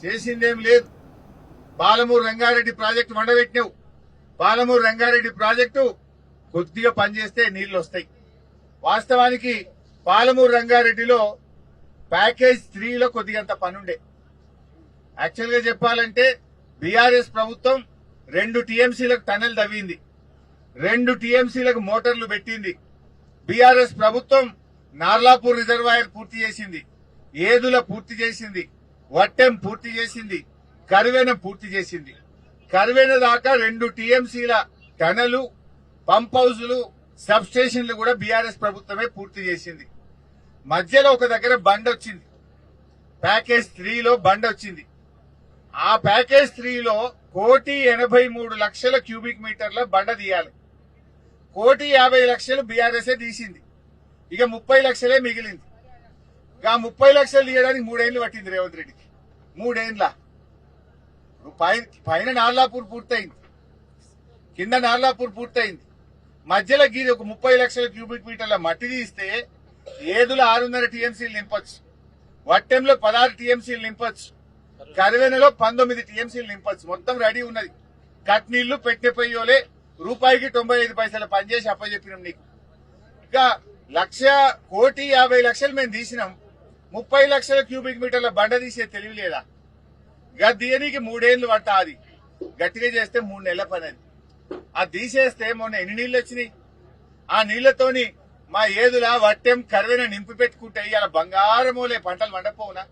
చేసిందేం లేదు. Palamuru Rangareddy project మండబెట్టినావు. Palamuru Rangareddy project కొద్దిగా పనిచేస్తే నీళ్లు వస్తాయి. వాస్తవానికి పాలమూరు రంగారెడ్డిలో ప్యాకేజ్ 3లో కొద్దిగంత పనుండే. యాక్చువల్ గా చెప్పాలంటే బీఆర్ఎస్ ప్రభుత్వం 2 టీఎంసీలకు టనెల్ తవ్వింది, 2 టీఎంసీలకు మోటార్లు పెట్టింది. బీఆర్ఎస్ ప్రభుత్వం నార్లాపూర్ రిజర్వాయర్ పూర్తి చేసింది, ఏదుల పూర్తి చేసింది, వట్టెం పూర్తి చేసింది, కరువెన పూర్తి చేసింది. కరువెన దాకా 2 టీఎంసీల టనలు, పంప్ హౌజులు, సబ్ స్టేషన్లు కూడా బీఆర్ఎస్ ప్రభుత్వమే పూర్తి చేసింది. మధ్యలో ఒక దగ్గర బండ్ వచ్చింది, ప్యాకేజ్ 3లో బండ్ వచ్చింది. ఆ ప్యాకేజ్ 3లో 1,83,00,000 క్యూబిక్ మీటర్ల బండ తీయాలి. 1,50,00,000 బీఆర్ఎస్ఏ తీసింది. ఇక 30 లక్షలే మిగిలింది. ఆ 30 లక్షలు తీయడానికి 3 ఏళ్లు పట్టింది రేవంత్ రెడ్డికి. 3 ఏళ్ల పైన నార్లాపూర్ పూర్తయింది, కింద నార్లాపూర్ పూర్తయింది. మధ్యలో గీది ఒక 30 లక్షల క్యూబిక్ మీటర్ల మట్టి తీస్తే ఏదుల 6.5 టీఎంసీలు నింపొచ్చు, వట్టెంలో 16 టీఎంసీలు నింపొచ్చు, కరువెనలో 19 టీఎంసీలు నింపొచ్చు. మొత్తం రెడీ ఉన్నది. కట్ నీళ్లు పెట్టే పొయ్యోలే రూపాయికి 95 పైసలు పనిచేసి అప్పచెప్పినాం నీకు. ఇంకా 1,50,00,000 మేము తీసినాం. 30 లక్షల క్యూబిక్ మీటర్ల బండ తీసే తెలివి లేదా? దీనికి 3 ఏళ్లు పట్టా. అది గట్టిగా చేస్తే 3 నెలల పని. అది తీసేస్తే మొన్న ఎన్ని నీళ్లు వచ్చినాయి? ఆ నీళ్లతోని మా ఏదులా వట్టెం కరువెన నింపి పెట్టుకుంటే ఇలా బంగారమోలే పంటలు వండపోవునా?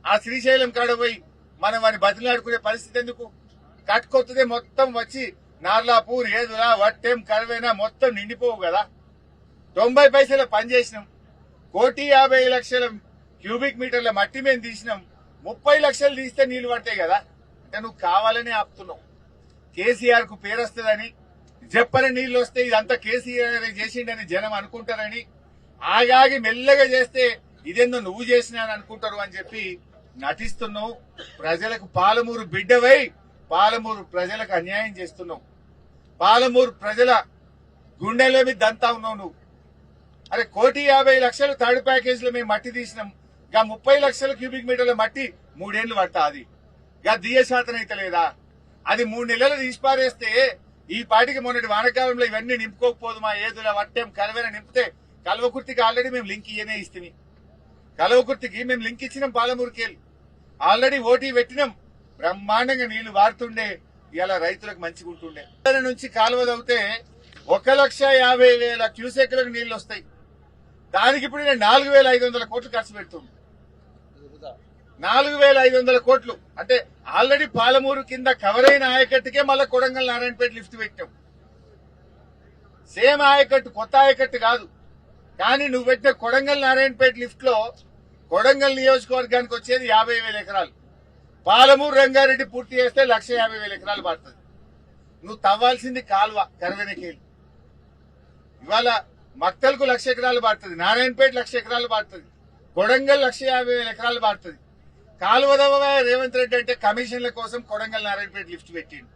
ఆ శ్రీశైలం కాడ పోయి మనం వాడిని బతిలాడుకునే పరిస్థితి ఎందుకు? కట్టుకొత్తదే మొత్తం వచ్చి నార్లాపూర్, ఏదులా, వట్టెం, కరువెన మొత్తం నిండిపోవు కదా. 90 పైసల పని చేసినాం. 1,50,00,000 క్యూబిక్ మీటర్ల మట్టి మేము తీసినాం. 30 లక్షలు తీస్తే నీళ్లు పడతాయి కదా. అంటే నువ్వు కావాలని ఆపుతున్నావు. కేసీఆర్ కు పేరు వస్తుందని, చెప్పని నీళ్లు వస్తే ఇదంతా కేసీఆర్ చేసిండని జనం అనుకుంటారని, ఆగాగి మెల్లగా చేస్తే ఇదేందో నువ్వు చేసినాని అనుకుంటారు అని చెప్పి నటిస్తున్నావు. ప్రజలకు పాలమూరు బిడ్డవై పాలమూరు ప్రజలకు అన్యాయం చేస్తున్నావు. పాలమూరు ప్రజల గుండెల మీద దంతా ఉన్నావు నువ్వు. అరే 1,50,00,000 థర్డ్ ప్యాకేజ్ లో మేము మట్టి తీసినాం. గా 30 లక్షల క్యూబిక్ మీటర్ల మట్టి 3 ఏళ్లు పడతా. అది గా దియ శాతం అయితే లేదా? అది 3 నెలలు తీసిపారేస్తే ఈ పాటికి మొన్నటి వానకాలంలో ఇవన్నీ నింపుకోకపోదు. మా ఏదుల, వట్టెం, కరువెన నింపితే కల్వకుర్తికి ఆల్రెడీ మేము లింక్ ఇయ్యనే ఇస్తాం. కల్వకుర్తికి మేము లింక్ ఇచ్చినాం. పాలమూరుకెళ్ళి ఆల్రెడీ ఓటీ పెట్టినాం. బ్రహ్మాండంగా నీళ్లు వారుతుండే. ఇలా రైతులకు మంచిగా ఉంటుండే. నుంచి కాలువ తవ్వితే 1,50,000 క్యూసెక్లకు నీళ్లు వస్తాయి. దానికి ఇప్పుడు నేను 4,500 కోట్లు ఖర్చు పెడుతుంది. 4,500 కోట్లు అంటే ఆల్రెడీ పాలమూరు కింద కవర్ అయిన ఆయకట్టుకే మళ్ళా కొడంగల్ నారాయణపేట లిఫ్ట్ పెట్టాం. సేమ్ ఆయకట్టు, కొత్త ఆయకట్టు కాదు. కానీ నువ్వు పెట్టిన కొడంగల్ నారాయణపేట లిఫ్ట్ లో కొడంగల్ నియోజకవర్గానికి వచ్చేది 50,000 ఎకరాలు. పాలమూరు రంగారెడ్డి పూర్తి చేస్తే 1,50,000 ఎకరాలు పడుతుంది. నువ్వు తవ్వాల్సింది కాల్వ కరువెనకేలి. ఇవాళ మక్తల్కు 1,00,000 ఎకరాలు పడుతుంది, నారాయణపేట 1,00,000 ఎకరాలు పడుతుంది, కొడంగల్ 1,50,000 ఎకరాలు పడుతుంది. కాలువదవ రేవంత్ రెడ్డి అంటే కమిషన్ల కోసం కొడంగల్ నారాయణపేట లిఫ్ట్ పెట్టిండు.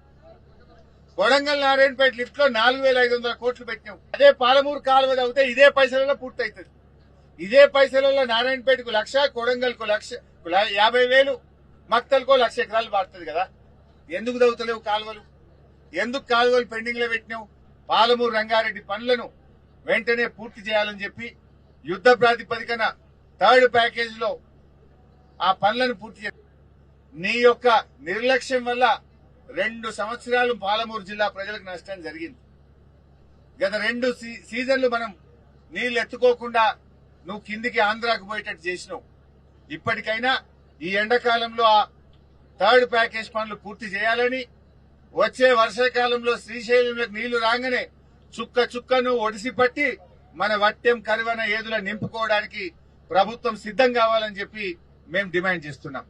కొడంగల్ నారాయణపేట లిఫ్ట్ లో 4,500 కోట్లు పెట్టినాం. అదే పాలమూరు కాలువ తవ్వితే ఇదే పైసలలో పూర్తవుతుంది. ఇదే పైసలలో నారాయణపేటకు 1,00,000, కొడంగల్కు 1,50,000, మక్తల్కో 1,00,000 ఎకరాలు పడుతుంది కదా. ఎందుకు తవ్వుతలేవు కాలువలు? ఎందుకు కాలువలు పెండింగ్ లో పెట్టినావు? పాలమూరు రంగారెడ్డి పనులను వెంటనే పూర్తి చేయాలని చెప్పి యుద్ధ ప్రాతిపదికన థర్డ్ ప్యాకేజ్ లో ఆ పనులను పూర్తి చేయాలి. నీ యొక్క నిర్లక్ష్యం వల్ల 2 సంవత్సరాలు పాలమూరు జిల్లా ప్రజలకు నష్టం జరిగింది. గత 2 సీజన్లు మనం నీళ్లు ఎత్తుకోకుండా నువ్వు కిందికి ఆంధ్రాకు పోయేటట్టు చేసినావు. ఇప్పటికైనా ఈ ఎండాకాలంలో ఆ థర్డ్ ప్యాకేజ్ పనులు పూర్తి చేయాలని, వచ్చే వర్షాకాలంలో శ్రీశైలంలోకి నీళ్లు రాగానే చుక్క చుక్కను ఒడిసి పట్టి మన వట్టెం, కరువెన, ఏదుల నింపుకోవడానికి ప్రభుత్వం సిద్ధం కావాలని చెప్పి మేము డిమాండ్ చేస్తున్నాం.